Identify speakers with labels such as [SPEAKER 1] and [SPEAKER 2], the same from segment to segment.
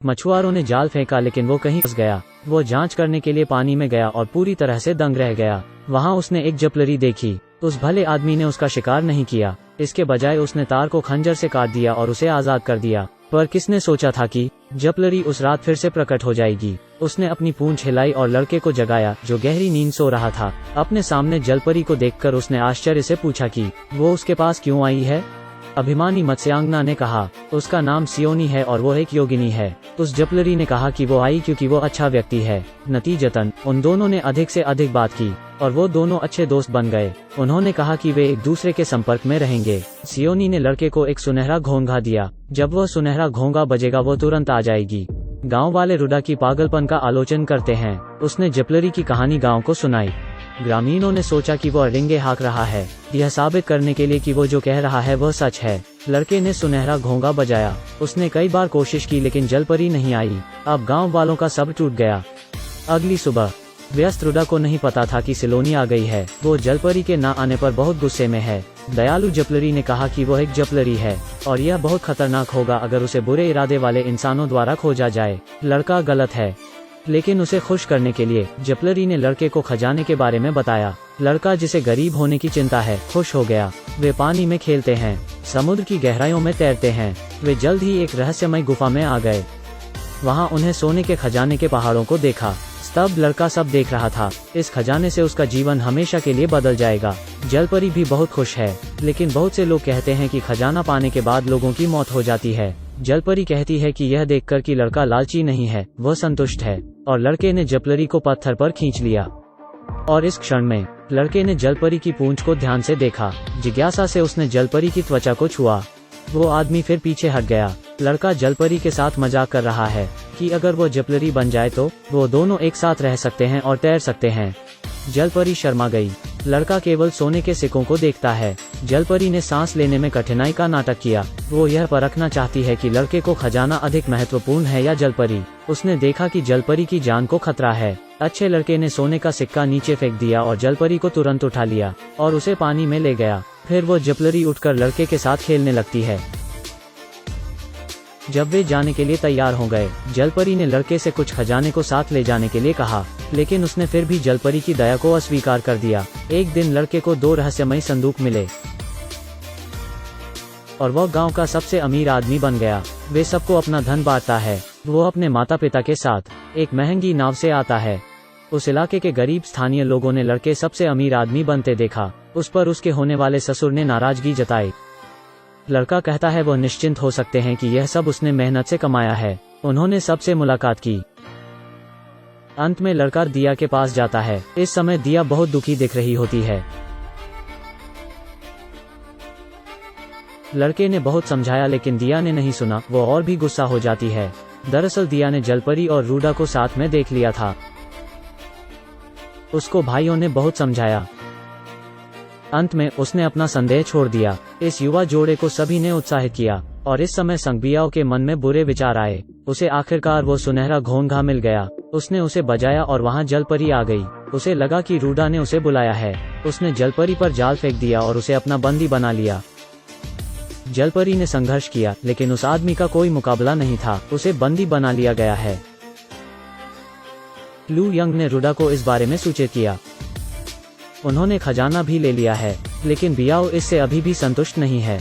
[SPEAKER 1] मछुआरों ने जाल फेंका लेकिन वो कहीं फंस गया। वो जांच करने के लिए पानी में गया और पूरी तरह से दंग रह गया। वहाँ उसने एक जपलरी देखी। उस भले आदमी ने उसका शिकार नहीं किया, इसके बजाय उसने तार को खंजर से काट दिया और उसे आजाद कर दिया। पर किसने सोचा था कि जपलरी उस रात फिर से प्रकट हो जाएगी। उसने अपनी पूंछ हिलाई और लड़के को जगाया जो गहरी नींद सो रहा था। अपने सामने जलपरी को देखकर उसने आश्चर्य से पूछा कि वो उसके पास क्यों आई है। अभिमानी मत्स्यांगना ने कहा, उसका नाम सियोनी है और वो एक योगिनी है। उस जपलरी ने कहा कि वो आई क्योंकि वो अच्छा व्यक्ति है। नतीजतन उन दोनों ने अधिक से अधिक बात की और वो दोनों अच्छे दोस्त बन गए। उन्होंने कहा कि वे एक दूसरे के संपर्क में रहेंगे। सियोनी ने लड़के को एक सुनहरा घोंघा दिया। जब वह सुनहरा घोंघा बजेगा वो तुरंत आ जाएगी। गांव वाले रुडा की पागलपन का आलोचन करते हैं। उसने जपलरी की कहानी गांव को सुनाई। ग्रामीणों ने सोचा कि वह रिंगे हाँक रहा है, यह साबित करने के लिए कि वो जो कह रहा है वह सच है। लड़के ने सुनहरा घोंघा बजाया। उसने कई बार कोशिश की लेकिन जलपरी नहीं आई। अब गांव वालों का सब टूट गया। अगली सुबह व्यस्त रुडा को नहीं पता था कि सिलोनी आ गई है। वो जलपरी के ना आने पर बहुत गुस्से में है। दयालु जपलरी ने कहा कि वह एक जपलरी है और यह बहुत खतरनाक होगा अगर उसे बुरे इरादे वाले इंसानों द्वारा खोजा जाए। लड़का गलत है, लेकिन उसे खुश करने के लिए जपलरी ने लड़के को खजाने के बारे में बताया। लड़का, जिसे गरीब होने की चिंता है, खुश हो गया। वे पानी में खेलते हैं, समुद्र की गहराइयों में तैरते हैं। वे जल्द ही एक रहस्यमय गुफा में आ गए। वहाँ उन्हें सोने के खजाने के पहाड़ों को देखा। स्तब्ध लड़का सब देख रहा था। इस खजाने से उसका जीवन हमेशा के लिए बदल जाएगा। जलपरी भी बहुत खुश है, लेकिन बहुत से लोग कहते हैं कि खजाना पाने के बाद लोगों की मौत हो जाती है। जलपरी कहती है कि यह देखकर कि लड़का लालची नहीं है, वह संतुष्ट है। और लड़के ने जलपरी को पत्थर पर खींच लिया और इस क्षण में लड़के ने जलपरी की पूंछ को ध्यान से देखा। जिज्ञासा से उसने जलपरी की त्वचा को छुआ। वो आदमी फिर पीछे हट गया। लड़का जलपरी के साथ मजाक कर रहा है कि अगर वो जपलरी बन जाए तो वो दोनों एक साथ रह सकते हैं और तैर सकते हैं। जलपरी शर्मा गई। लड़का केवल सोने के सिक्कों को देखता है। जलपरी ने सांस लेने में कठिनाई का नाटक किया। वो यह परखना चाहती है कि लड़के को खजाना अधिक महत्वपूर्ण है या जलपरी। उसने देखा कि जलपरी की जान को खतरा है। अच्छे लड़के ने सोने का सिक्का नीचे फेंक दिया और जलपरी को तुरंत उठा लिया और उसे पानी में ले गया। फिर वो जपलरी उठकर लड़के के साथ खेलने लगती है। जब वे जाने के लिए तैयार हो गए, जलपरी ने लड़के से कुछ खजाने को साथ ले जाने के लिए कहा, लेकिन उसने फिर भी जलपरी की दया को अस्वीकार कर दिया। एक दिन लड़के को 2 रहस्यमयी संदूक मिले और वह गांव का सबसे अमीर आदमी बन गया। वे सबको अपना धन बांटता है। वो अपने माता पिता के साथ एक महंगी नाव से आता है। उस इलाके के गरीब स्थानीय लोगों ने लड़के सबसे अमीर आदमी बनते देखा। उस पर उसके होने वाले ससुर ने नाराजगी जताई। लड़का कहता है वह निश्चिंत हो सकते हैं कि यह सब उसने मेहनत से कमाया है। उन्होंने सबसे मुलाकात की। अंत में लड़का दिया के पास जाता है। इस समय दिया बहुत दुखी दिख रही होती है। लड़के ने बहुत समझाया लेकिन दिया ने नहीं सुना। वो और भी गुस्सा हो जाती है। दरअसल दिया ने जलपरी और रूडा को साथ में देख लिया था। उसको भाइयों ने बहुत समझाया। अंत में उसने अपना संदेह छोड़ दिया। इस युवा जोड़े को सभी ने उत्साहित किया और इस समय संगबियाओं के मन में बुरे विचार आए। उसे आखिरकार वो सुनहरा घोंघा मिल गया। उसने उसे बजाया और वहाँ जलपरी आ गई। उसे लगा कि रूडा ने उसे बुलाया है। उसने जलपरी पर जाल फेंक दिया और उसे अपना बंदी बना लिया। जलपरी ने संघर्ष किया लेकिन उस आदमी का कोई मुकाबला नहीं था। उसे बंदी बना लिया गया है। लू यंग ने रूडा को इस बारे में सूचित किया। उन्होंने खजाना भी ले लिया है, लेकिन बियाओ इससे अभी भी संतुष्ट नहीं है।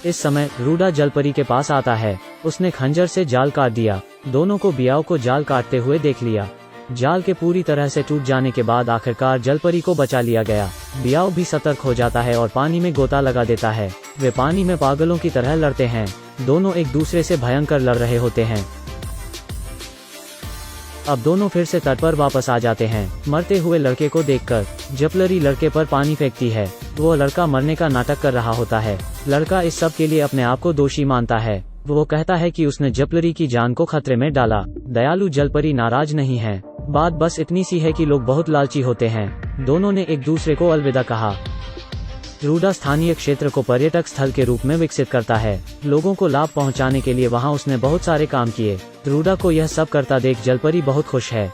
[SPEAKER 1] इस समय रूडा जलपरी के पास आता है। उसने खंजर से जाल काट दिया। दोनों को बियाओ को जाल काटते हुए देख लिया। जाल के पूरी तरह से टूट जाने के बाद आखिरकार जलपरी को बचा लिया गया। बियाओ भी सतर्क हो जाता है और पानी में गोता लगा देता है। वे पानी में पागलों की तरह लड़ते हैं। दोनों एक दूसरे से भयंकर लड़ रहे होते हैं। अब दोनों फिर से तट पर वापस आ जाते हैं। मरते हुए लड़के को देखकर जपलरी लड़के पर पानी फेंकती है। वो लड़का मरने का नाटक कर रहा होता है। लड़का इस सब के लिए अपने आप को दोषी मानता है। वो कहता है कि उसने जपलरी की जान को खतरे में डाला। दयालु जलपरी नाराज नहीं है। बात बस इतनी सी है कि लोग बहुत लालची होते हैं। दोनों ने एक दूसरे को अलविदा कहा। रूडा स्थानीय क्षेत्र को पर्यटक स्थल के रूप में विकसित करता है। लोगों को लाभ पहुंचाने के लिए वहां उसने बहुत सारे काम किए। रूडा को यह सब करता देख जलपरी बहुत खुश है।